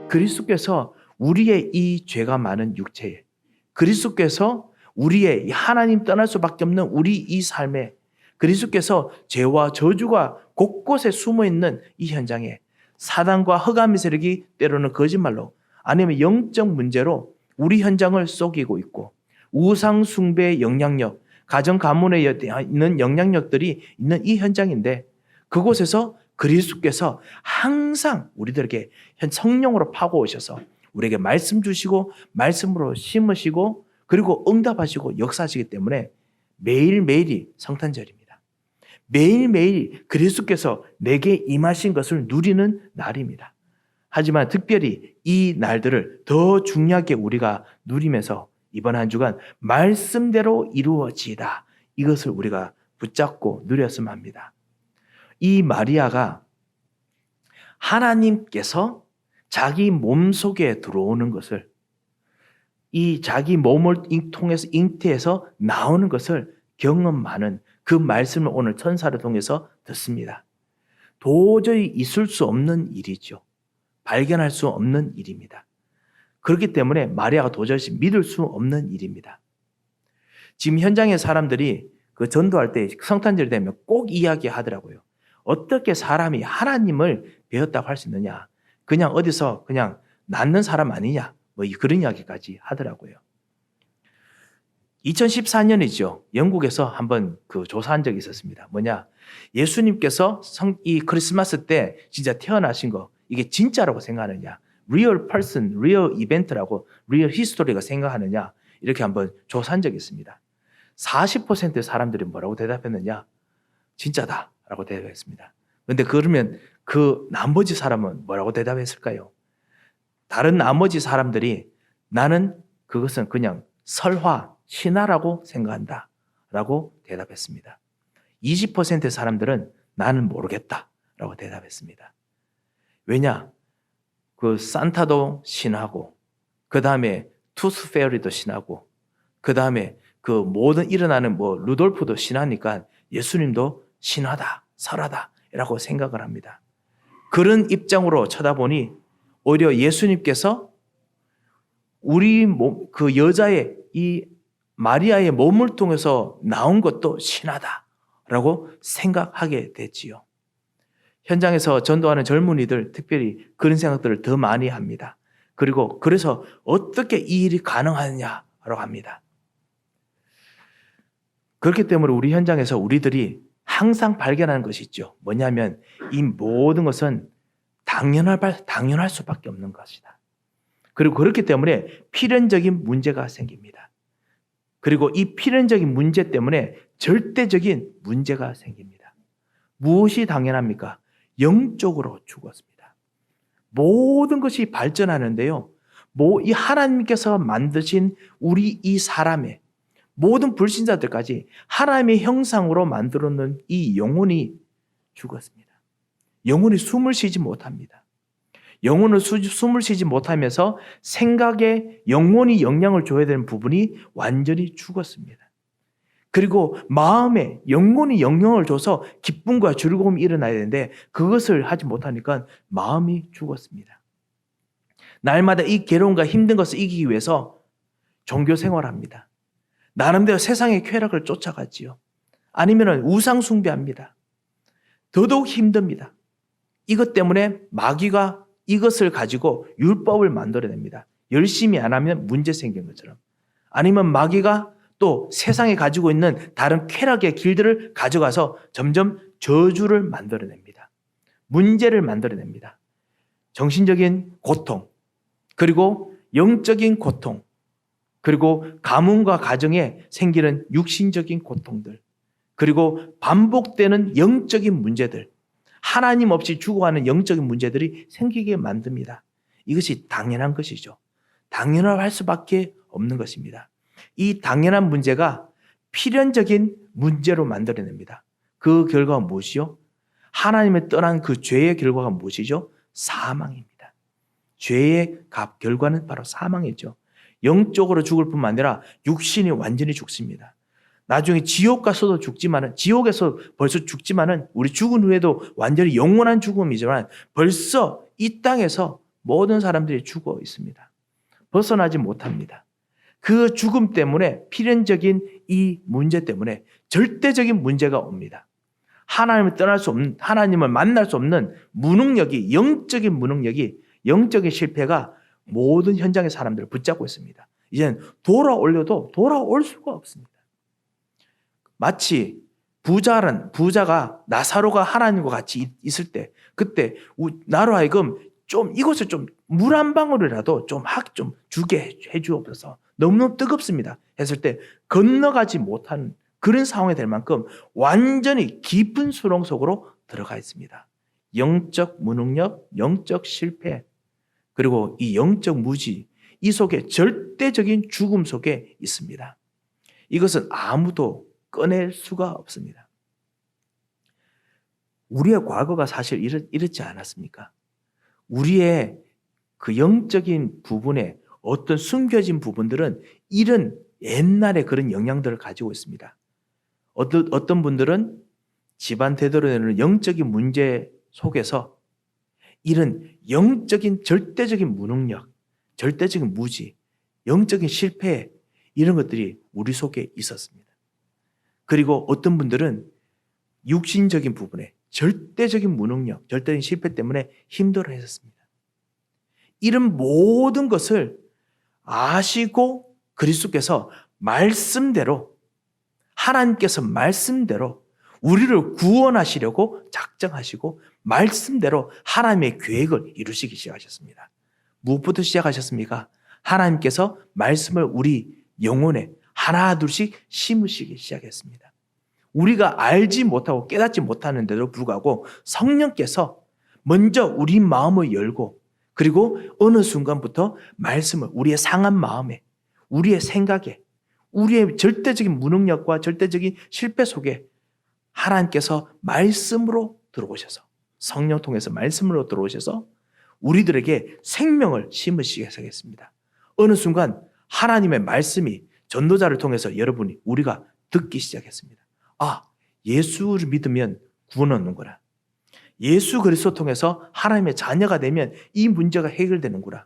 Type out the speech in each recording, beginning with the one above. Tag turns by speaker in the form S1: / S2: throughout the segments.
S1: 그리스도께서 우리의 이 죄가 많은 육체에, 그리스도께서 우리의 하나님 떠날 수밖에 없는 우리 이 삶에, 그리스도께서 죄와 저주가 곳곳에 숨어있는 이 현장에 사단과 흑암의 세력이 때로는 거짓말로 아니면 영적 문제로 우리 현장을 속이고 있고, 우상 숭배의 영향력, 가정 가문에 있는 영향력들이 있는 이 현장인데, 그곳에서 그리스도께서 항상 우리들에게 성령으로 파고 오셔서 우리에게 말씀 주시고 말씀으로 심으시고 그리고 응답하시고 역사하시기 때문에 매일매일이 성탄절입니다. 매일매일 그리스도께서 내게 임하신 것을 누리는 날입니다. 하지만 특별히 이 날들을 더 중요하게 우리가 누리면서 이번 한 주간 말씀대로 이루어지다, 이것을 우리가 붙잡고 누렸으면 합니다. 이 마리아가 하나님께서 자기 몸 속에 들어오는 것을, 이 자기 몸을 통해서 잉태해서 나오는 것을 경험하는 그 말씀을 오늘 천사를 통해서 듣습니다. 도저히 있을 수 없는 일이죠. 발견할 수 없는 일입니다. 그렇기 때문에 마리아가 도저히 믿을 수 없는 일입니다. 지금 현장의 사람들이 그 전도할 때 성탄절이 되면 꼭 이야기하더라고요. 어떻게 사람이 하나님을 배웠다고 할 수 있느냐? 그냥 어디서 그냥 낳는 사람 아니냐? 뭐 그런 이야기까지 하더라고요. 2014년이죠. 영국에서 한번 그 조사한 적이 있었습니다. 뭐냐? 예수님께서 이 크리스마스 때 진짜 태어나신 거, 이게 진짜라고 생각하느냐? real person, real event라고 real history가 생각하느냐? 이렇게 한번 조사한 적이 있습니다. 40%의 사람들이 뭐라고 대답했느냐? 진짜다 라고 대답했습니다. 그런데 그러면 그 나머지 사람은 뭐라고 대답했을까요? 다른 나머지 사람들이 나는 그것은 그냥 설화, 신화라고 생각한다 라고 대답했습니다. 20%의 사람들은 나는 모르겠다 라고 대답했습니다. 왜냐? 그 산타도 신하고, 그 다음에 투스 페어리도 신하고, 그 다음에 그 모든 일어나는 뭐 루돌프도 신하니까 예수님도 신하다, 설하다 라고 생각을 합니다. 그런 입장으로 쳐다보니 오히려 예수님께서 우리 몸, 그 여자의 이 마리아의 몸을 통해서 나온 것도 신하다라고 생각하게 됐지요. 현장에서 전도하는 젊은이들 특별히 그런 생각들을 더 많이 합니다. 그리고 그래서 어떻게 이 일이 가능하느냐라고 합니다. 그렇기 때문에 우리 현장에서 우리들이 항상 발견하는 것이 있죠. 뭐냐면 이 모든 것은 당연할 수밖에 없는 것이다. 그리고 그렇기 때문에 필연적인 문제가 생깁니다. 그리고 이 필연적인 문제 때문에 절대적인 문제가 생깁니다. 무엇이 당연합니까? 영적으로 죽었습니다. 모든 것이 발전하는데요. 이 하나님께서 만드신 우리 이 사람의 모든 불신자들까지 하나님의 형상으로 만들어 놓은 이 영혼이 죽었습니다. 영혼이 숨을 쉬지 못합니다. 영혼은 숨을 쉬지 못하면서 생각에 영혼이 영향을 줘야 되는 부분이 완전히 죽었습니다. 그리고 마음에 영혼이 영향을 줘서 기쁨과 즐거움이 일어나야 되는데 그것을 하지 못하니까 마음이 죽었습니다. 날마다 이 괴로움과 힘든 것을 이기기 위해서 종교 생활합니다. 나름대로 세상의 쾌락을 쫓아가지요. 아니면 우상 숭배합니다. 더더욱 힘듭니다. 이것 때문에 마귀가 이것을 가지고 율법을 만들어냅니다. 열심히 안 하면 문제 생긴 것처럼. 아니면 마귀가 또 세상에 가지고 있는 다른 쾌락의 길들을 가져가서 점점 저주를 만들어냅니다. 문제를 만들어냅니다. 정신적인 고통, 그리고 영적인 고통, 그리고 가문과 가정에 생기는 육신적인 고통들, 그리고 반복되는 영적인 문제들, 하나님 없이 죽어가는 영적인 문제들이 생기게 만듭니다. 이것이 당연한 것이죠. 당연할 수밖에 없는 것입니다. 이 당연한 문제가 필연적인 문제로 만들어냅니다. 그 결과가 무엇이요? 하나님을 떠난 그 죄의 결과가 무엇이죠? 사망입니다. 죄의 결과는 바로 사망이죠. 영적으로 죽을 뿐만 아니라 육신이 완전히 죽습니다. 나중에 지옥 가서도 죽지만은, 지옥에서 벌써 죽지만은 우리 죽은 후에도 완전히 영원한 죽음이지만 벌써 이 땅에서 모든 사람들이 죽어 있습니다. 벗어나지 못합니다. 그 죽음 때문에 필연적인 이 문제 때문에 절대적인 문제가 옵니다. 하나님을 떠날 수 없는, 하나님을 만날 수 없는 무능력이, 영적인 무능력이, 영적인 실패가 모든 현장의 사람들을 붙잡고 있습니다. 이제는 돌아오려도 돌아올 수가 없습니다. 마치 부자가 나사로가 하나님과 같이 있을 때, 그때 나로 하여금 좀 이곳을 좀 물 한 방울이라도 좀 주게 해주옵소서. 너무너무 뜨겁습니다. 했을 때 건너가지 못하는 그런 상황이 될 만큼 완전히 깊은 수렁 속으로 들어가 있습니다. 영적 무능력, 영적 실패, 그리고 이 영적 무지, 이 속에 절대적인 죽음 속에 있습니다. 이것은 아무도 꺼낼 수가 없습니다. 우리의 과거가 사실 이렇지 않았습니까? 우리의 그 영적인 부분에 어떤 숨겨진 부분들은 이런 옛날의 그런 영향들을 가지고 있습니다. 어떤 분들은 집안 대대로되는 영적인 문제 속에서 이런 영적인 절대적인 무능력, 절대적인 무지, 영적인 실패, 이런 것들이 우리 속에 있었습니다. 그리고 어떤 분들은 육신적인 부분에 절대적인 무능력, 절대적인 실패 때문에 힘들어 했었습니다. 이런 모든 것을 아시고 그리스도께서 말씀대로, 하나님께서 말씀대로 우리를 구원하시려고 작정하시고 말씀대로 하나님의 계획을 이루시기 시작하셨습니다. 무엇부터 시작하셨습니까? 하나님께서 말씀을 우리 영혼에 하나 둘씩 심으시기 시작했습니다. 우리가 알지 못하고 깨닫지 못하는데도 불구하고 성령께서 먼저 우리 마음을 열고, 그리고 어느 순간부터 말씀을 우리의 상한 마음에, 우리의 생각에, 우리의 절대적인 무능력과 절대적인 실패 속에 하나님께서 말씀으로 들어오셔서, 성령 통해서 말씀으로 들어오셔서 우리들에게 생명을 심으시기 시작했습니다. 어느 순간 하나님의 말씀이 전도자를 통해서 우리가 듣기 시작했습니다. 아, 예수를 믿으면 구원 얻는구나. 예수 그리스도 통해서 하나님의 자녀가 되면 이 문제가 해결되는구나.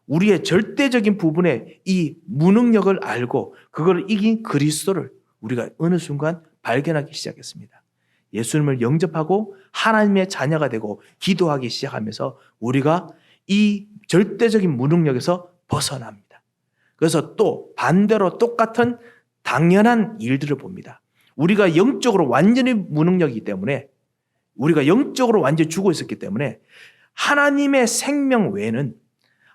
S1: 우리의 절대적인 부분에 이 무능력을 알고 그걸 이긴 그리스도를 우리가 어느 순간 발견하기 시작했습니다. 예수님을 영접하고 하나님의 자녀가 되고 기도하기 시작하면서 우리가 이 절대적인 무능력에서 벗어납니다. 그래서 또 반대로 똑같은 당연한 일들을 봅니다. 우리가 영적으로 완전히 무능력이기 때문에, 우리가 영적으로 완전히 죽어 있었기 때문에 하나님의 생명 외에는,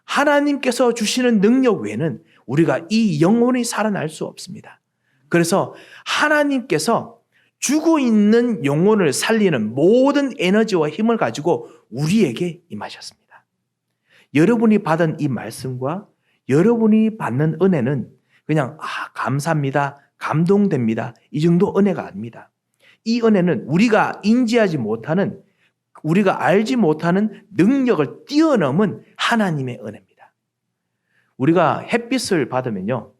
S1: 하나님께서 주시는 능력 외에는 우리가 이 영혼이 살아날 수 없습니다. 그래서 하나님께서 죽어 있는 영혼을 살리는 모든 에너지와 힘을 가지고 우리에게 임하셨습니다. 여러분이 받은 이 말씀과 여러분이 받는 은혜는 그냥 감사합니다, 감동됩니다, 이 정도 은혜가 아닙니다. 이 은혜는 우리가 인지하지 못하는, 우리가 알지 못하는 능력을 뛰어넘은 하나님의 은혜입니다. 우리가 햇빛을 받으면요,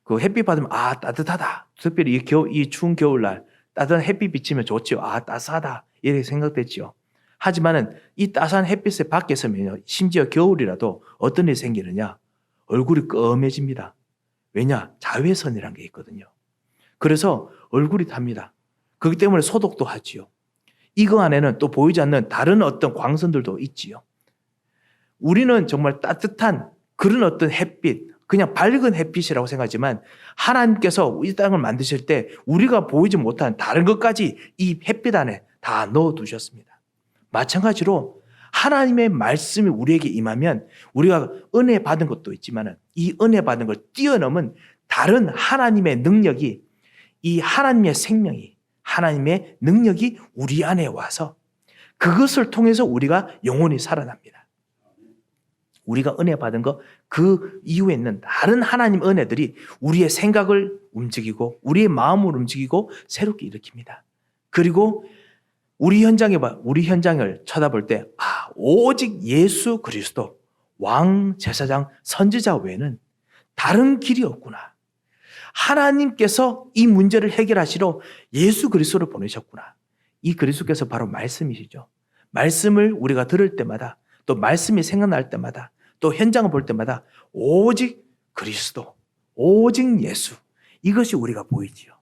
S1: 그 햇빛 받으면 따뜻하다. 특별히 이 추운 겨울날 따뜻한 햇빛 비치면 좋지요. 따스하다 이렇게 생각됐지요. 하지만은 이 따스한 햇빛에 밖에 서면요, 심지어 겨울이라도 어떤 일이 생기느냐, 얼굴이 검해집니다. 왜냐? 자외선이라는 게 있거든요. 그래서 얼굴이 탑니다. 그렇기 때문에 소독도 하지요. 이거 안에는 또 보이지 않는 다른 어떤 광선들도 있지요. 우리는 정말 따뜻한 그런 어떤 햇빛, 그냥 밝은 햇빛이라고 생각하지만 하나님께서 이 땅을 만드실 때 우리가 보이지 못한 다른 것까지 이 햇빛 안에 다 넣어두셨습니다. 마찬가지로 하나님의 말씀이 우리에게 임하면 우리가 은혜 받은 것도 있지만 이 은혜 받은 걸 뛰어넘은 다른 하나님의 능력이, 이 하나님의 생명이, 하나님의 능력이 우리 안에 와서 그것을 통해서 우리가 영혼이 살아납니다. 우리가 은혜 받은 거 그 이후에 있는 다른 하나님 은혜들이 우리의 생각을 움직이고 우리의 마음을 움직이고 새롭게 일으킵니다. 그리고 우리 현장을 쳐다볼 때 오직 예수 그리스도 왕, 제사장, 선지자 외에는 다른 길이 없구나. 하나님께서 이 문제를 해결하시러 예수 그리스도를 보내셨구나. 이 그리스도께서 바로 말씀이시죠. 말씀을 우리가 들을 때마다 또 말씀이 생각날 때마다, 또 현장을 볼 때마다 오직 그리스도, 오직 예수, 이것이 우리가 보이지요.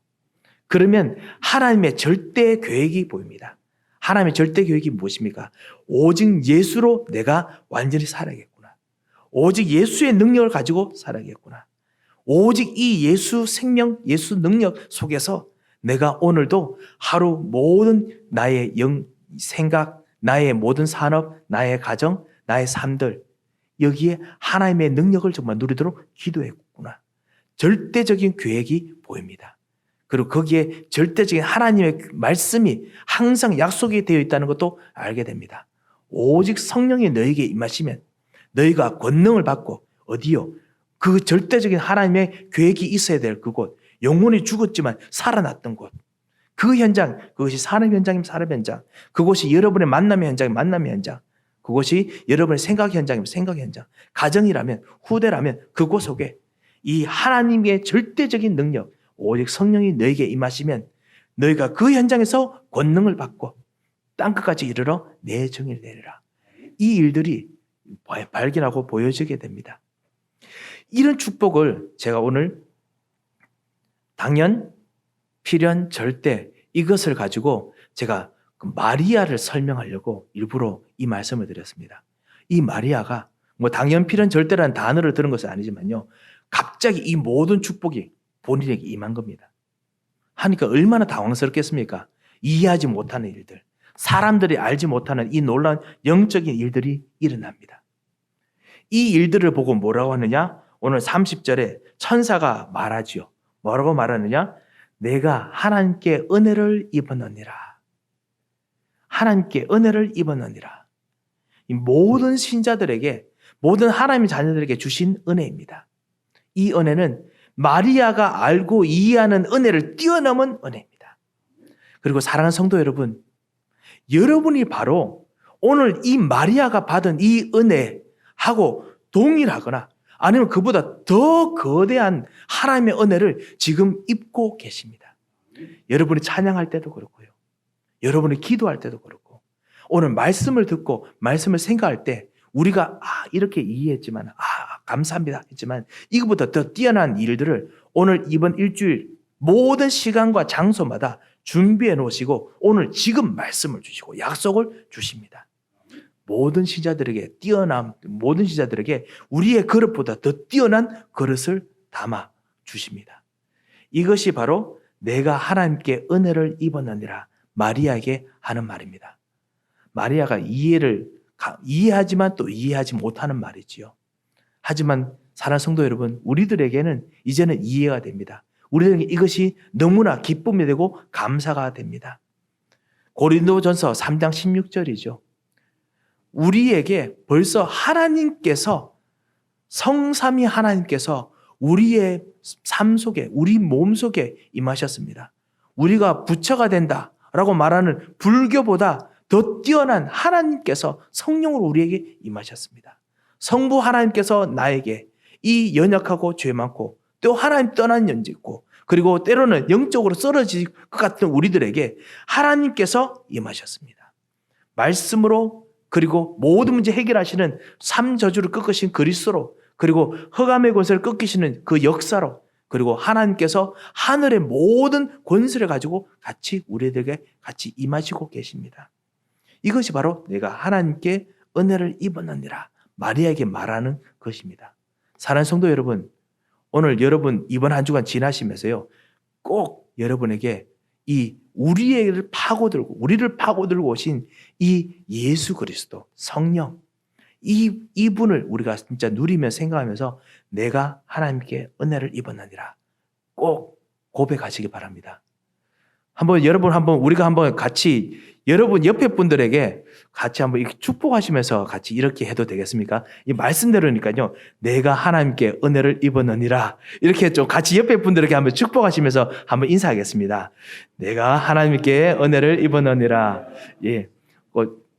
S1: 그러면 하나님의 절대 계획이 보입니다. 하나님의 절대 계획이 무엇입니까? 오직 예수로 내가 완전히 살아야겠구나. 오직 예수의 능력을 가지고 살아야겠구나. 오직 이 예수 생명, 예수 능력 속에서 내가 오늘도 하루 모든 나의 생각, 나의 모든 산업, 나의 가정, 나의 삶들, 여기에 하나님의 능력을 정말 누리도록 기도했구나. 절대적인 계획이 보입니다. 그리고 거기에 절대적인 하나님의 말씀이 항상 약속이 되어 있다는 것도 알게 됩니다. 오직 성령이 너에게 임하시면 너희가 권능을 받고, 어디요? 그 절대적인 하나님의 계획이 있어야 될 그곳, 영혼이 죽었지만 살아났던 곳, 그 현장, 그것이 산업 현장이면 산업 현장, 그곳이 여러분의 만남의 현장이면 만남의 현장, 그곳이 여러분의 생각 현장이면 생각 현장, 가정이라면, 후대라면 그곳 속에 이 하나님의 절대적인 능력, 오직 성령이 너에게 임하시면 너희가 그 현장에서 권능을 받고 땅끝까지 이르러 내 정의를 내리라. 이 일들이 발견하고 보여지게 됩니다. 이런 축복을 제가 오늘 당연, 필연, 절대, 이것을 가지고 제가 마리아를 설명하려고 일부러 이 말씀을 드렸습니다. 이 마리아가 뭐 당연, 필연, 절대라는 단어를 들은 것은 아니지만요, 갑자기 이 모든 축복이 본인에게 임한 겁니다. 하니까 얼마나 당황스럽겠습니까? 이해하지 못하는 일들, 사람들이 알지 못하는 이 놀라운 영적인 일들이 일어납니다. 이 일들을 보고 뭐라고 하느냐? 오늘 30절에 천사가 말하지요. 뭐라고 말하느냐? 내가 하나님께 은혜를 입었느니라. 하나님께 은혜를 입었느니라. 이 모든 신자들에게, 모든 하나님의 자녀들에게 주신 은혜입니다. 이 은혜는 마리아가 알고 이해하는 은혜를 뛰어넘은 은혜입니다. 그리고 사랑하는 성도 여러분, 여러분이 바로 오늘 이 마리아가 받은 이 은혜하고 동일하거나 아니면 그보다 더 거대한 하나님의 은혜를 지금 입고 계십니다. 여러분이 찬양할 때도 그렇고요. 여러분이 기도할 때도 그렇고, 오늘 말씀을 듣고 말씀을 생각할 때 우리가 이렇게 이해했지만, 감사합니다 했지만, 이것보다 더 뛰어난 일들을 오늘 이번 일주일 모든 시간과 장소마다 준비해 놓으시고 오늘 지금 말씀을 주시고 약속을 주십니다. 모든 신자들에게 모든 신자들에게 우리의 그릇보다 더 뛰어난 그릇을 담아 주십니다. 이것이 바로 내가 하나님께 은혜를 입었느니라 마리아에게 하는 말입니다. 마리아가 이해하지만 또 이해하지 못하는 말이지요. 하지만 사랑하는 성도 여러분, 우리들에게는 이제는 이해가 됩니다. 우리들에게 이것이 너무나 기쁨이 되고 감사가 됩니다. 고린도전서 3장 16절이죠. 우리에게 벌써 하나님께서, 성삼위 하나님께서 우리의 삶 속에, 우리 몸 속에 임하셨습니다. 우리가 부처가 된다라고 말하는 불교보다 더 뛰어난 하나님께서 성령으로 우리에게 임하셨습니다. 성부 하나님께서 나에게 이 연약하고 죄 많고 또 하나님 떠난 연지 있고 그리고 때로는 영적으로 쓰러질 것 같은 우리들에게 하나님께서 임하셨습니다. 말씀으로, 그리고 모든 문제 해결하시는 삼저주를 꺾으신 그리스도로, 그리고 흑암의 권세를 꺾으시는 그 역사로, 그리고 하나님께서 하늘의 모든 권세를 가지고 같이 우리들에게 같이 임하시고 계십니다. 이것이 바로 내가 하나님께 은혜를 입었느니라 마리아에게 말하는 것입니다. 사랑하는 성도 여러분, 오늘 여러분 이번 한 주간 지나시면서요, 꼭 여러분에게 이 우리를 파고들고 오신 이 예수 그리스도 성령, 이분을 우리가 진짜 누리며 생각하면서 내가 하나님께 은혜를 입었느니라 꼭 고백하시기 바랍니다. 우리가 한번 같이 여러분 옆에 분들에게 같이 한번 이렇게 축복하시면서 같이 이렇게 해도 되겠습니까? 이 말씀대로니까요, 내가 하나님께 은혜를 입었느니라 이렇게 좀 같이 옆에 분들에게 한번 축복하시면서 한번 인사하겠습니다. 내가 하나님께 은혜를 입었느니라. 예,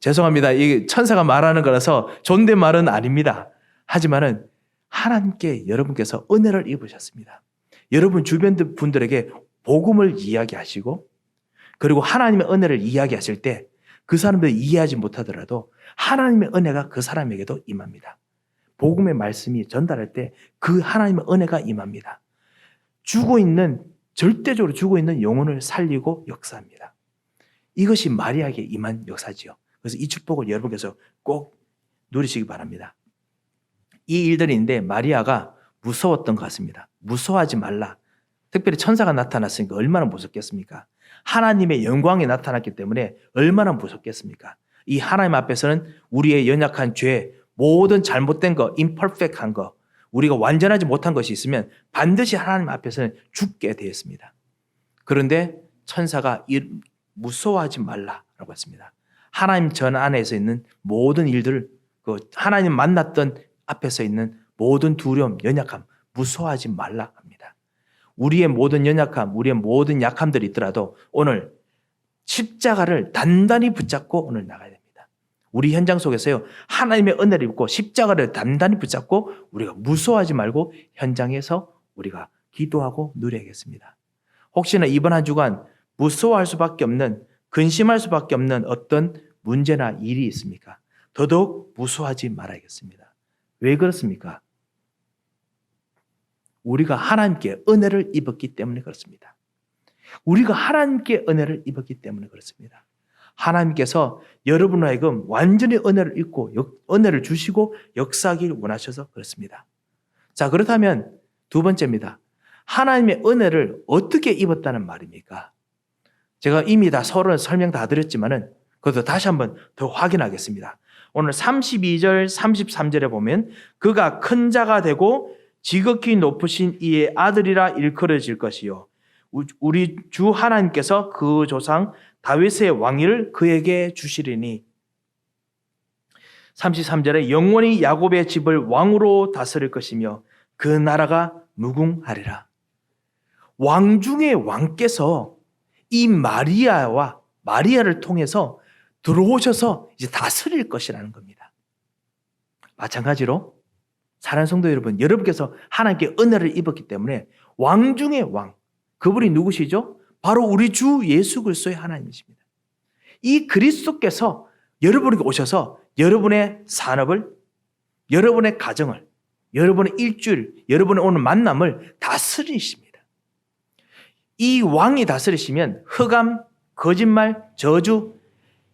S1: 죄송합니다. 이 천사가 말하는 거라서 존댓말은 아닙니다. 하지만은 하나님께 여러분께서 은혜를 입으셨습니다. 여러분 주변 분들에게 복음을 이야기하시고, 그리고 하나님의 은혜를 이야기하실 때 그 사람들이 이해하지 못하더라도 하나님의 은혜가 그 사람에게도 임합니다. 복음의 말씀이 전달할 때 그 하나님의 은혜가 임합니다. 절대적으로 죽어 있는 영혼을 살리고 역사합니다. 이것이 마리아에게 임한 역사지요. 그래서 이 축복을 여러분께서 꼭 누리시기 바랍니다. 이 일들인데 마리아가 무서웠던 것 같습니다. 무서워하지 말라. 특별히 천사가 나타났으니까 얼마나 무섭겠습니까? 하나님의 영광이 나타났기 때문에 얼마나 무섭겠습니까? 이 하나님 앞에서는 우리의 연약한 죄, 모든 잘못된 거, imperfect한 거, 우리가 완전하지 못한 것이 있으면 반드시 하나님 앞에서는 죽게 되었습니다. 그런데 천사가 무서워하지 말라라고 했습니다. 하나님 전 안에서 있는 모든 일들을 하나님 만났던 앞에서 있는 모든 두려움, 연약함, 무서워하지 말라 합니다. 우리의 모든 연약함, 우리의 모든 약함들이 있더라도 오늘 십자가를 단단히 붙잡고 오늘 나가야 됩니다. 우리 현장 속에서요, 하나님의 은혜를 입고 십자가를 단단히 붙잡고 우리가 무서워하지 말고 현장에서 우리가 기도하고 누려야겠습니다. 혹시나 이번 한 주간 무서워할 수밖에 없는, 근심할 수밖에 없는 어떤 문제나 일이 있습니까? 더더욱 무서워하지 말아야겠습니다. 왜 그렇습니까? 우리가 하나님께 은혜를 입었기 때문에 그렇습니다. 우리가 하나님께 은혜를 입었기 때문에 그렇습니다. 하나님께서 여러분을 하여금 완전히 은혜를 입고 은혜를 주시고 역사하길 원하셔서 그렇습니다. 자, 그렇다면 두 번째입니다. 하나님의 은혜를 어떻게 입었다는 말입니까? 제가 이미 다 서로 설명 다 드렸지만은 그것도 다시 한번 더 확인하겠습니다. 오늘 32절, 33절에 보면 그가 큰 자가 되고 지극히 높으신 이의 아들이라 일컬어질 것이요. 우리 주 하나님께서 그 조상 다윗의 왕위를 그에게 주시리니. 33절에 영원히 야곱의 집을 왕으로 다스릴 것이며 그 나라가 무궁하리라. 왕 중의 왕께서 이 마리아를 통해서 들어오셔서 이제 다스릴 것이라는 겁니다. 마찬가지로 사랑하는 성도 여러분, 여러분께서 하나님께 은혜를 입었기 때문에 왕 중의 왕, 그분이 누구시죠? 바로 우리 주 예수 그리스도의 하나님이십니다. 이 그리스도께서 여러분에게 오셔서 여러분의 산업을, 여러분의 가정을, 여러분의 일주일, 여러분의 오늘 만남을 다스리십니다. 이 왕이 다스리시면 흑암, 거짓말, 저주,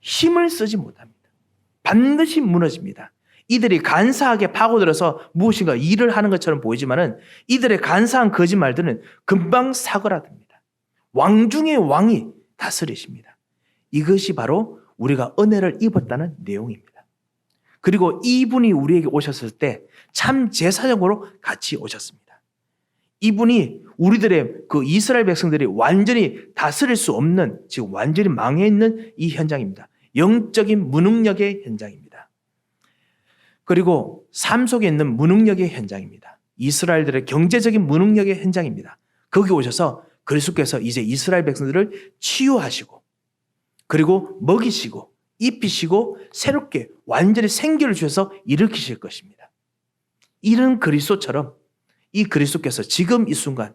S1: 힘을 쓰지 못합니다. 반드시 무너집니다. 이들이 간사하게 파고들어서 무엇인가 일을 하는 것처럼 보이지만은 이들의 간사한 거짓말들은 금방 사그라듭니다. 왕 중의 왕이 다스리십니다. 이것이 바로 우리가 은혜를 입었다는 내용입니다. 그리고 이분이 우리에게 오셨을 때 참 제사장으로 같이 오셨습니다. 이분이 우리들의 그 이스라엘 백성들이 완전히 다스릴 수 없는, 지금 완전히 망해 있는 이 현장입니다. 영적인 무능력의 현장입니다. 그리고 삶 속에 있는 무능력의 현장입니다. 이스라엘들의 경제적인 무능력의 현장입니다. 거기 오셔서 그리스도께서 이제 이스라엘 백성들을 치유하시고 그리고 먹이시고 입히시고 새롭게 완전히 생기를 주셔서 일으키실 것입니다. 이런 그리스도처럼 이 그리스도께서 지금 이 순간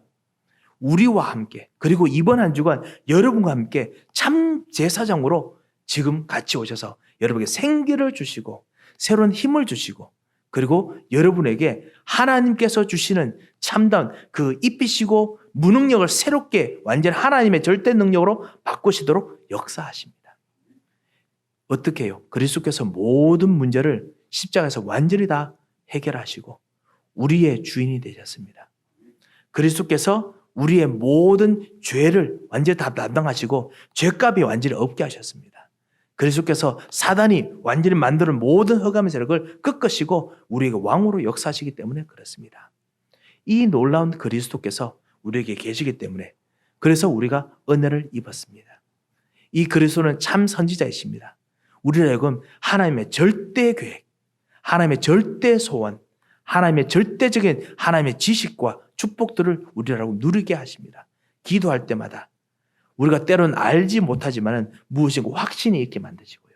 S1: 우리와 함께, 그리고 이번 한 주간 여러분과 함께 참 제사장으로 지금 같이 오셔서 여러분에게 생기를 주시고 새로운 힘을 주시고 그리고 여러분에게 하나님께서 주시는 참다운 그 입히시고 무능력을 새롭게 완전히 하나님의 절대 능력으로 바꾸시도록 역사하십니다. 어떻게 해요? 그리스도께서 모든 문제를 십자가에서 완전히 다 해결하시고 우리의 주인이 되셨습니다. 그리스도께서 우리의 모든 죄를 완전히 다 담당하시고 죄값이 완전히 없게 하셨습니다. 그리스도께서 사단이 완전히 만드는 모든 흑암의 세력을 꺾으시고 우리에게 왕으로 역사하시기 때문에 그렇습니다. 이 놀라운 그리스도께서 우리에게 계시기 때문에 그래서 우리가 은혜를 입었습니다. 이 그리스도는 참 선지자이십니다. 우리를 하여금 하나님의 절대 계획, 하나님의 절대 소원, 하나님의 절대적인 하나님의 지식과 축복들을 우리라고 누리게 하십니다. 기도할 때마다 우리가 때로는 알지 못하지만 무엇인가 확신이 있게 만드시고요.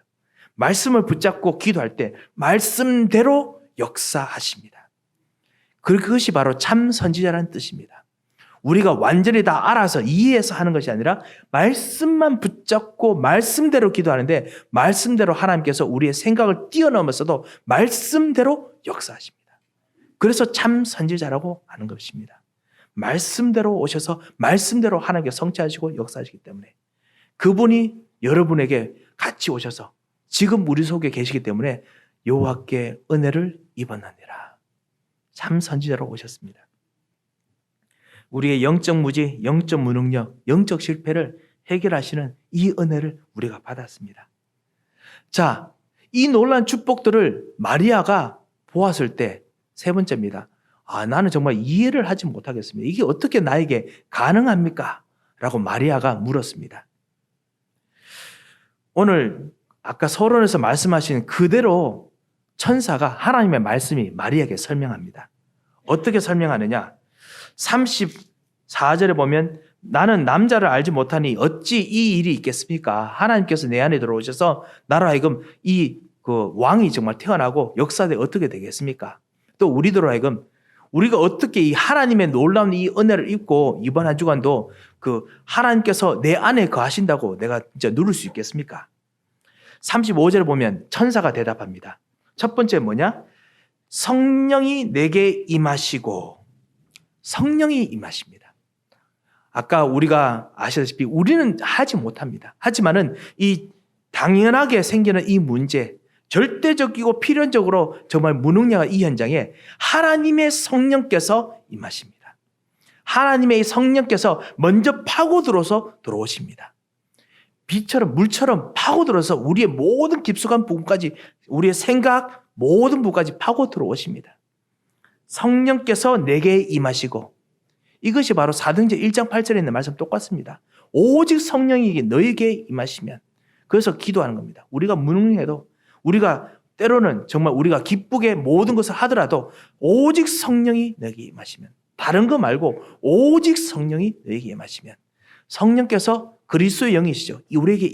S1: 말씀을 붙잡고 기도할 때 말씀대로 역사하십니다. 그것이 바로 참 선지자라는 뜻입니다. 우리가 완전히 다 알아서 이해해서 하는 것이 아니라 말씀만 붙잡고 말씀대로 기도하는데 말씀대로 하나님께서 우리의 생각을 뛰어넘어서도 말씀대로 역사하십니다. 그래서 참 선지자라고 하는 것입니다. 말씀대로 오셔서 말씀대로 하나님께 성취하시고 역사하시기 때문에 그분이 여러분에게 같이 오셔서 지금 우리 속에 계시기 때문에 여호와께 은혜를 입었느니라. 참 선지자로 오셨습니다. 우리의 영적 무지, 영적 무능력, 영적 실패를 해결하시는 이 은혜를 우리가 받았습니다. 자, 이 놀라운 축복들을 마리아가 보았을 때 세 번째입니다. 나는 정말 이해를 하지 못하겠습니다. 이게 어떻게 나에게 가능합니까? 라고 마리아가 물었습니다. 오늘 아까 서론에서 말씀하신 그대로 천사가 하나님의 말씀이 마리아에게 설명합니다. 어떻게 설명하느냐? 34절에 보면 나는 남자를 알지 못하니 어찌 이 일이 있겠습니까? 하나님께서 내 안에 들어오셔서 나로 하여금 이 왕이 정말 태어나고 역사대 어떻게 되겠습니까? 또 우리들로 하여금 우리가 어떻게 이 하나님의 놀라운 이 은혜를 입고 이번 한 주간도 하나님께서 내 안에 거하신다고 내가 진짜 누릴 수 있겠습니까? 35절을 보면 천사가 대답합니다. 첫 번째 뭐냐? 성령이 내게 임하시고 성령이 임하십니다. 아까 우리가 아시다시피 우리는 하지 못합니다. 하지만은 이 당연하게 생기는 이 문제, 절대적이고 필연적으로 정말 무능력한 이 현장에 하나님의 성령께서 임하십니다. 하나님의 성령께서 먼저 파고들어서 들어오십니다. 비처럼 물처럼 파고들어서 우리의 모든 깊숙한 부분까지 우리의 생각 모든 부분까지 파고들어 오십니다. 성령께서 내게 임하시고 이것이 바로 사도행전 1장 8절에 있는 말씀 똑같습니다. 오직 성령이 너에게 임하시면 그래서 기도하는 겁니다. 우리가 무능해도 우리가 때로는 정말 우리가 기쁘게 모든 것을 하더라도 오직 성령이 너에게 임하시면 다른 거 말고 오직 성령이 너에게 임하시면 성령께서 그리스도의 영이시죠. 우리에게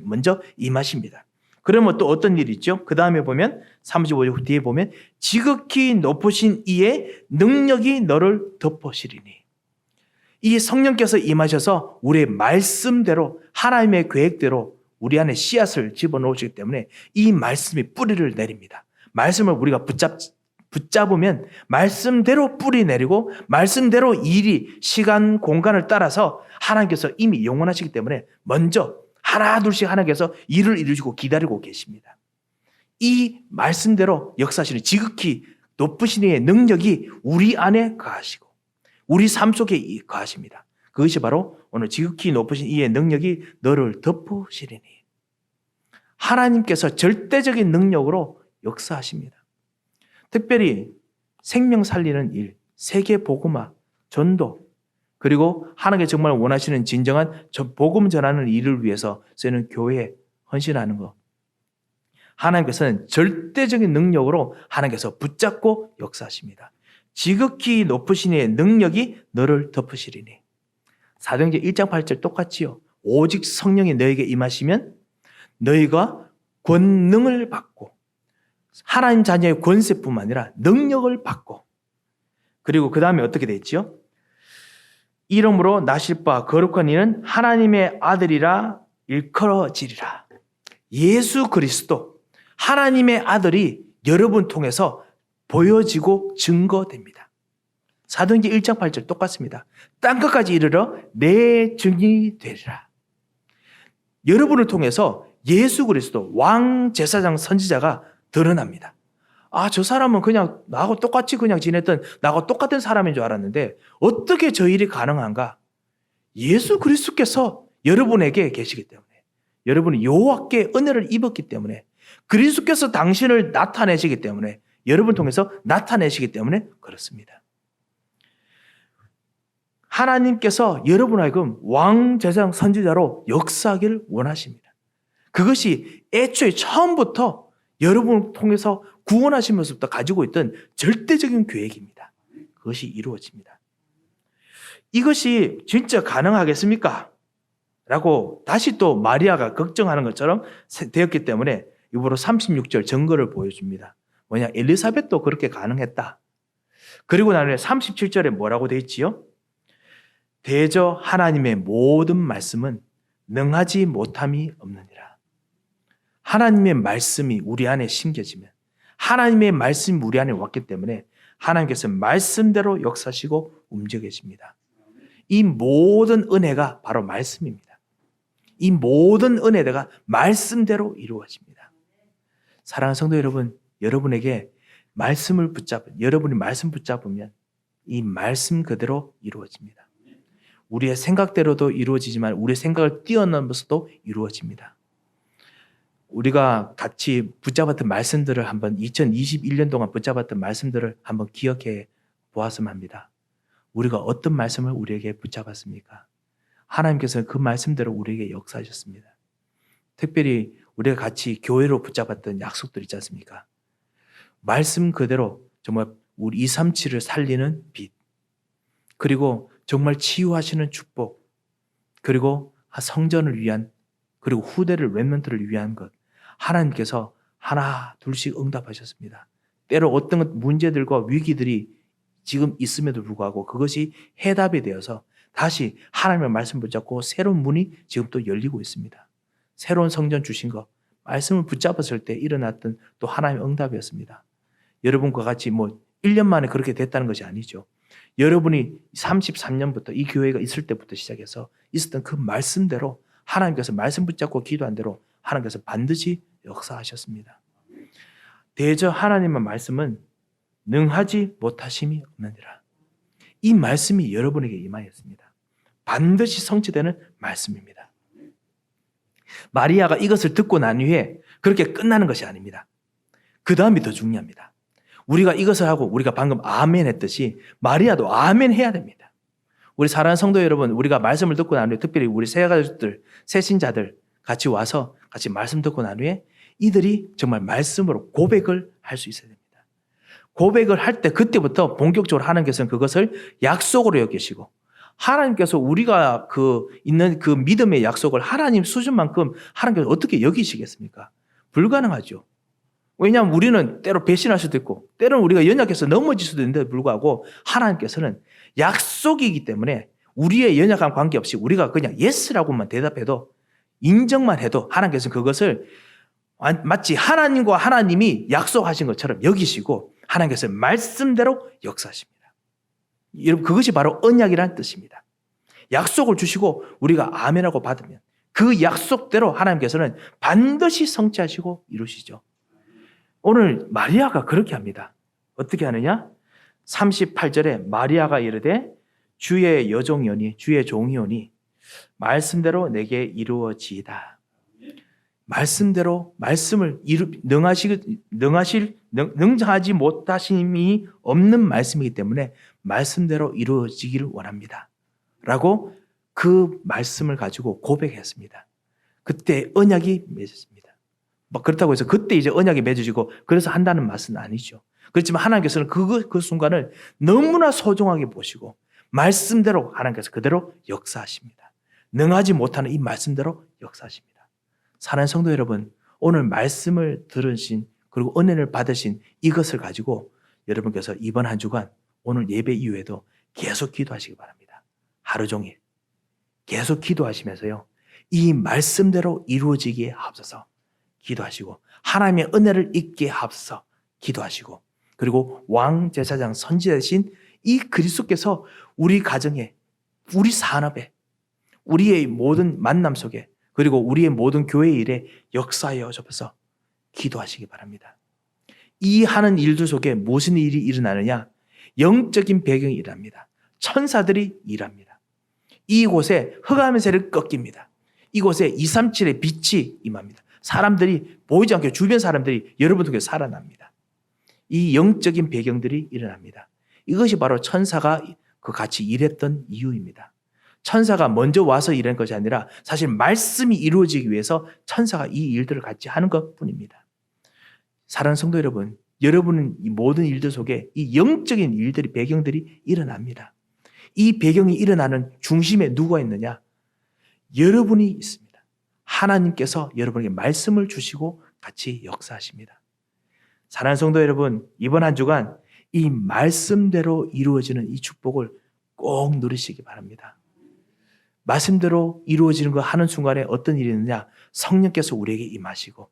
S1: 먼저 임하십니다. 그러면 또 어떤 일이 있죠? 그 다음에 보면 35절 뒤에 보면 지극히 높으신 이의 능력이 너를 덮으시리니 이 성령께서 임하셔서 우리의 말씀대로 하나님의 계획대로 우리 안에 씨앗을 집어넣으시기 때문에 이 말씀이 뿌리를 내립니다. 말씀을 우리가 붙잡으면 말씀대로 뿌리 내리고 말씀대로 일이 시간 공간을 따라서 하나님께서 이미 영원하시기 때문에 먼저 하나 둘씩 하나님께서 일을 이루시고 기다리고 계십니다. 이 말씀대로 역사하시는 지극히 높으신 이의 능력이 우리 안에 거하시고 우리 삶 속에 거하십니다. 그것이 바로 오늘 지극히 높으신 이의 능력이 너를 덮으시리니 하나님께서 절대적인 능력으로 역사하십니다. 특별히 생명 살리는 일, 세계 복음화, 전도 그리고 하나님께 정말 원하시는 진정한 복음 전하는 일을 위해서 쓰는 교회에 헌신하는 것. 하나님께서는 절대적인 능력으로 하나님께서 붙잡고 역사하십니다. 지극히 높으신 이의 능력이 너를 덮으시리니. 사도행전 1장 8절 똑같지요. 오직 성령이 너에게 임하시면 너희가 권능을 받고 하나님 자녀의 권세뿐만 아니라 능력을 받고 그리고 그 다음에 어떻게 됐지요? 이름으로 나실 바 거룩한 이는 하나님의 아들이라 일컬어지리라. 예수 그리스도 하나님의 아들이 여러분 통해서 보여지고 증거됩니다. 사도행전 1장 8절 똑같습니다. 땅끝까지 이르러 내 증인이 되리라. 여러분을 통해서 예수 그리스도 왕 제사장 선지자가 드러납니다. 저 사람은 그냥 나하고 똑같이 그냥 지냈던 나하고 똑같은 사람인 줄 알았는데 어떻게 저 일이 가능한가? 예수 그리스도께서 여러분에게 계시기 때문에 여러분이 여호와께 은혜를 입었기 때문에 그리스도께서 당신을 나타내시기 때문에 여러분 통해서 나타내시기 때문에 그렇습니다. 하나님께서 여러분 하여금 왕 제사장 선지자로 역사하기를 원하십니다. 그것이 애초에 처음부터 여러분을 통해서 구원하시면서부터 가지고 있던 절대적인 계획입니다. 그것이 이루어집니다. 이것이 진짜 가능하겠습니까? 라고 다시 또 마리아가 걱정하는 것처럼 되었기 때문에 이후로 36절 증거를 보여줍니다. 뭐냐? 엘리사벳도 그렇게 가능했다. 그리고 나중에 37절에 뭐라고 되어 있지요? 대저 하나님의 모든 말씀은 능하지 못함이 없느니라. 하나님의 말씀이 우리 안에 심겨지면, 하나님의 말씀이 우리 안에 왔기 때문에 하나님께서 말씀대로 역사하시고 움직여집니다. 이 모든 은혜가 바로 말씀입니다. 이 모든 은혜가 말씀대로 이루어집니다. 사랑하는 성도 여러분, 여러분에게 말씀을 여러분이 말씀 붙잡으면 이 말씀 그대로 이루어집니다. 우리의 생각대로도 이루어지지만 우리의 생각을 뛰어넘어서도 이루어집니다. 우리가 같이 붙잡았던 말씀들을 한번 2021년 동안 붙잡았던 말씀들을 한번 기억해 보았으면 합니다. 우리가 어떤 말씀을 우리에게 붙잡았습니까? 하나님께서는 그 말씀대로 우리에게 역사하셨습니다. 특별히 우리가 같이 교회로 붙잡았던 약속들 있지 않습니까? 말씀 그대로 정말 우리 237을 살리는 빛, 그리고 정말 치유하시는 축복, 그리고 성전을 위한, 그리고 후대를 렘넌트를 위한 것, 하나님께서 하나 둘씩 응답하셨습니다. 때로 어떤 문제들과 위기들이 지금 있음에도 불구하고 그것이 해답이 되어서 다시 하나님의 말씀 붙잡고 새로운 문이 지금 또 열리고 있습니다. 새로운 성전 주신 것, 말씀을 붙잡았을 때 일어났던 또 하나님의 응답이었습니다. 여러분과 같이 1년 만에 그렇게 됐다는 것이 아니죠. 여러분이 33년부터 이 교회가 있을 때부터 시작해서 있었던 그 말씀대로 하나님께서 말씀 붙잡고 기도한 대로 하나님께서 반드시 역사하셨습니다. 대저 하나님의 말씀은 능하지 못하심이 없느니라. 이 말씀이 여러분에게 임하였습니다. 반드시 성취되는 말씀입니다. 마리아가 이것을 듣고 난 후에 그렇게 끝나는 것이 아닙니다. 그 다음이 더 중요합니다. 우리가 이것을 하고 우리가 방금 아멘 했듯이 마리아도 아멘 해야 됩니다. 우리 사랑하는 성도 여러분, 우리가 말씀을 듣고 난 후에 특별히 우리 새가족들, 새신자들 같이 와서 같이 말씀 듣고 난 후에 이들이 정말 말씀으로 고백을 할 수 있어야 됩니다. 고백을 할 때 그때부터 본격적으로 하나님께서는 그것을 약속으로 여기시고, 하나님께서 우리가 있는 그 믿음의 약속을 하나님 수준만큼 하나님께서 어떻게 여기시겠습니까? 불가능하죠. 왜냐하면 우리는 때로 배신할 수도 있고 때로는 우리가 연약해서 넘어질 수도 있는데도 불구하고 하나님께서는 약속이기 때문에 우리의 연약한 관계없이 우리가 그냥 예스라고만 대답해도, 인정만 해도 하나님께서는 그것을 마치 하나님과 하나님이 약속하신 것처럼 여기시고 하나님께서 말씀대로 역사하십니다. 여러분, 그것이 바로 언약이라는 뜻입니다. 약속을 주시고 우리가 아멘하고 받으면 그 약속대로 하나님께서는 반드시 성취하시고 이루시죠. 오늘 마리아가 그렇게 합니다. 어떻게 하느냐? 38절에 마리아가 이르되 주의 여종이오니, 주의 종이오니 말씀대로 내게 이루어지이다. 말씀대로 말씀을 능하지 못하심이 없는 말씀이기 때문에 말씀대로 이루어지기를 원합니다. 라고 그 말씀을 가지고 고백했습니다. 그때 언약이 맺었습니다. 그렇다고 해서 그때 이제 언약이 맺어지고 그래서 한다는 말은 아니죠. 그렇지만 하나님께서는 그 순간을 너무나 소중하게 보시고 말씀대로 하나님께서 그대로 역사하십니다. 능하지 못하는 이 말씀대로 역사하십니다. 사랑하는 성도 여러분, 오늘 말씀을 들으신 그리고 은혜를 받으신 이것을 가지고 여러분께서 이번 한 주간 오늘 예배 이후에도 계속 기도하시기 바랍니다. 하루 종일 계속 기도하시면서요, 이 말씀대로 이루어지기에 앞서서 기도하시고 하나님의 은혜를 잊게 앞서 기도하시고, 그리고 왕 제사장 선지자 되신 이 그리스도께서 우리 가정에, 우리 산업에, 우리의 모든 만남 속에, 그리고 우리의 모든 교회 일에 역사하여 주셔서 기도하시기 바랍니다. 이 하는 일들 속에 무슨 일이 일어나느냐? 영적인 배경이 일합니다. 천사들이 일합니다. 이곳에 흑암의 세를 꺾입니다. 이곳에 237의 빛이 임합니다. 사람들이 보이지 않게 주변 사람들이 여러분 속에 살아납니다. 이 영적인 배경들이 일어납니다. 이것이 바로 천사가 같이 일했던 이유입니다. 천사가 먼저 와서 일한 것이 아니라 사실 말씀이 이루어지기 위해서 천사가 이 일들을 같이 하는 것뿐입니다. 사랑하는 성도 여러분, 여러분은 이 모든 일들 속에 이 영적인 일들이, 배경들이 일어납니다. 이 배경이 일어나는 중심에 누가 있느냐? 여러분이 있습니다. 하나님께서 여러분에게 말씀을 주시고 같이 역사하십니다. 사랑하는 성도 여러분, 이번 한 주간 이 말씀대로 이루어지는 이 축복을 꼭 누리시기 바랍니다. 말씀대로 이루어지는 거 하는 순간에 어떤 일이 있느냐? 성령께서 우리에게 임하시고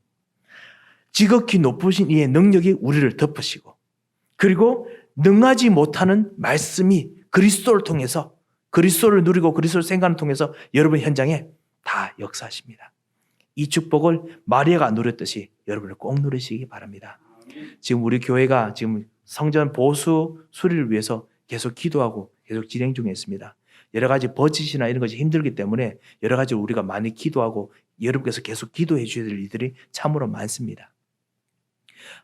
S1: 지극히 높으신 이의 능력이 우리를 덮으시고 그리고 능하지 못하는 말씀이 그리스도를 통해서 그리스도를 누리고 그리스도를 생각하는 통해서 여러분 현장에 다 역사하십니다. 이 축복을 마리아가 누렸듯이 여러분을 꼭 누리시기 바랍니다. 지금 우리 교회가 지금 성전 보수 수리를 위해서 계속 기도하고 계속 진행 중에 있습니다. 여러 가지 버짓이나 이런 것이 힘들기 때문에 여러 가지 우리가 많이 기도하고 여러분께서 계속 기도해 주셔야 될 일들이 참으로 많습니다.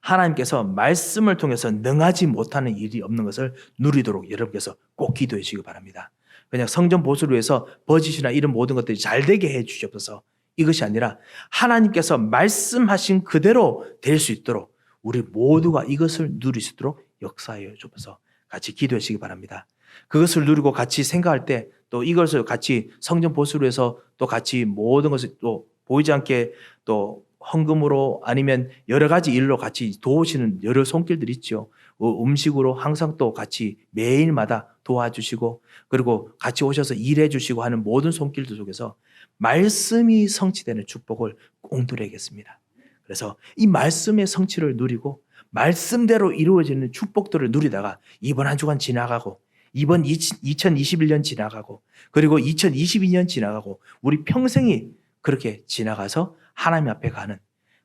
S1: 하나님께서 말씀을 통해서 능하지 못하는 일이 없는 것을 누리도록 여러분께서 꼭 기도해 주시기 바랍니다. 그냥 성전 보수를 위해서 버짓이나 이런 모든 것들이 잘 되게 해 주시옵소서. 이것이 아니라 하나님께서 말씀하신 그대로 될 수 있도록 우리 모두가 이것을 누릴 수 있도록 역사하여 주옵소서. 같이 기도해 주시기 바랍니다. 그것을 누리고 같이 생각할 때 또 이것을 같이 성전 보수를 해서 또 같이 모든 것을 또 보이지 않게 또 헌금으로 아니면 여러 가지 일로 같이 도우시는 여러 손길들이 있죠. 음식으로 항상 또 같이 매일마다 도와주시고 그리고 같이 오셔서 일해 주시고 하는 모든 손길들 속에서 말씀이 성취되는 축복을 꼭 누리겠습니다. 그래서 이 말씀의 성취를 누리고 말씀대로 이루어지는 축복들을 누리다가 이번 한 주간 지나가고 이번 2021년 지나가고 그리고 2022년 지나가고 우리 평생이 그렇게 지나가서 하나님 앞에 가는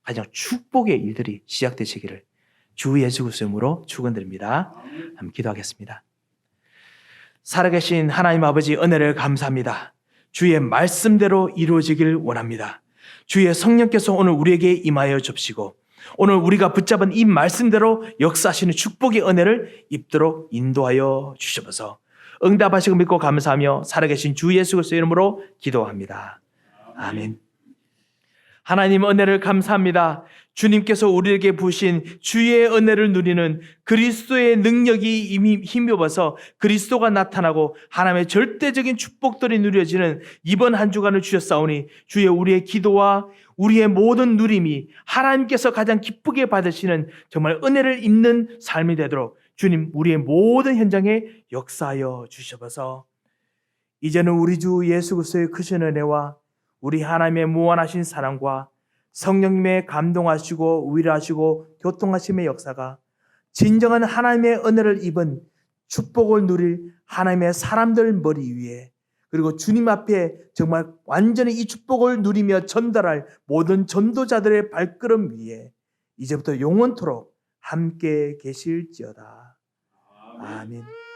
S1: 가장 축복의 일들이 시작되시기를 주 예수 그리스도의 이름으로 축원드립니다. 한번 기도하겠습니다. 살아계신 하나님 아버지 은혜를 감사합니다. 주의 말씀대로 이루어지길 원합니다. 주의 성령께서 오늘 우리에게 임하여 주시고 오늘 우리가 붙잡은 이 말씀대로 역사하시는 축복의 은혜를 입도록 인도하여 주시옵소서. 응답하시고 믿고 감사하며 살아계신 주 예수 그리스도의 이름으로 기도합니다. 아멘. 하나님 은혜를 감사합니다. 주님께서 우리에게 부으신 주의 은혜를 누리는 그리스도의 능력이 이미 힘입어서 그리스도가 나타나고 하나님의 절대적인 축복들이 누려지는 이번 한 주간을 주셨사오니 주의 우리의 기도와 우리의 모든 누림이 하나님께서 가장 기쁘게 받으시는 정말 은혜를 입는 삶이 되도록 주님 우리의 모든 현장에 역사하여 주셔서 이제는 우리 주 예수 그리스도의 크신 은혜와 우리 하나님의 무한하신 사랑과 성령님의 감동하시고 위로하시고 교통하심의 역사가 진정한 하나님의 은혜를 입은 축복을 누릴 하나님의 사람들 머리 위에 그리고 주님 앞에 정말 완전히 이 축복을 누리며 전달할 모든 전도자들의 발걸음 위에 이제부터 영원토록 함께 계실지어다. 아멘.